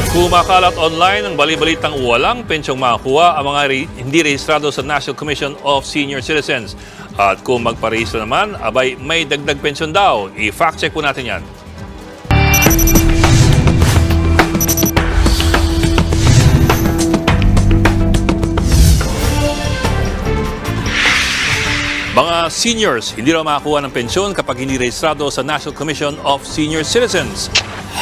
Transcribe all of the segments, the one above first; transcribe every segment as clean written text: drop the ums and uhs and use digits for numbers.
Kumakalat online ang bali-balitang walang pensyong makakuha ang mga hindi rehistrado sa National Commission of Senior Citizens. At kung magparehistro naman, abay may dagdag pensyon daw. I-fact check po natin yan. Mga seniors, hindi raw makakuha ng pensyon kapag hindi rehistrado sa National Commission of Senior Citizens.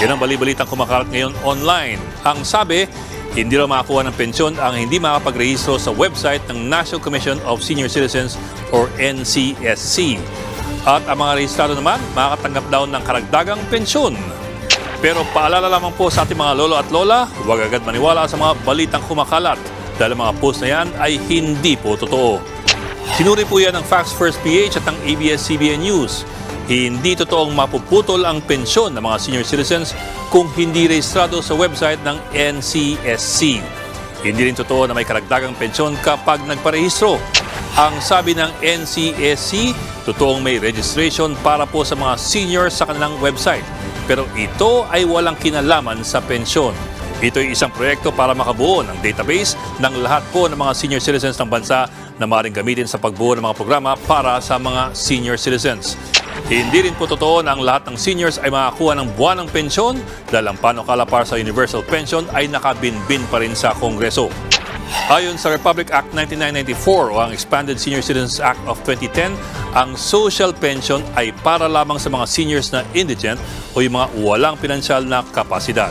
Yan ang bali-balitang kumakalat ngayon online. Ang sabi, hindi raw makakuha ng pensyon ang hindi makapagrehistro sa website ng National Commission of Senior Citizens or NCSC. At ang mga rehistrado naman, makakatanggap daw ng karagdagang pensyon. Pero paalala lamang po sa ating mga lolo at lola, huwag agad maniwala sa mga balitang kumakalat dahil ang mga post na yan ay hindi po totoo. Sinuri po yan ng Facts First PH at ng ABS-CBN News. Hindi totoong mapuputol ang pensyon ng mga senior citizens kung hindi rehistrado sa website ng NCSC. Hindi rin totoo na may karagdagang pensyon kapag nagparehistro. Ang sabi ng NCSC, totoong may registration para po sa mga senior sa kanilang website. Pero ito ay walang kinalaman sa pensyon. Ito ay isang proyekto para makabuo ng database ng lahat po ng mga senior citizens ng bansa na maaaring gamitin sa pagbuo ng mga programa para sa mga senior citizens. Hindi rin po totoo na ang lahat ng seniors ay makakuha ng buwanang pensyon dahil ang panukala para sa universal pension ay nakabinbin pa rin sa Kongreso. Ayon sa Republic Act 1994 o ang Expanded Senior Citizens Act of 2010, ang social pension ay para lamang sa mga seniors na indigent o yung mga walang pinansyal na kapasidad.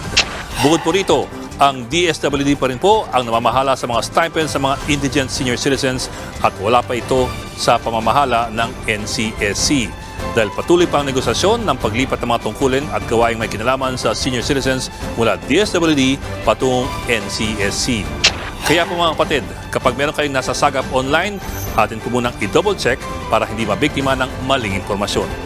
Bukod po rito, ang DSWD pa rin po ang namamahala sa mga stipends sa mga indigent senior citizens at wala pa ito sa pamamahala ng NCSC. Dahil patuloy pa ang negosasyon ng paglipat ng mga tungkulin at gawaing may kinalaman sa senior citizens mula DSWD patungong NCSC. Kaya po mga kapatid, kapag meron kayong nasasagap online, atin po munang i-double check para hindi mabiktima ng maling impormasyon.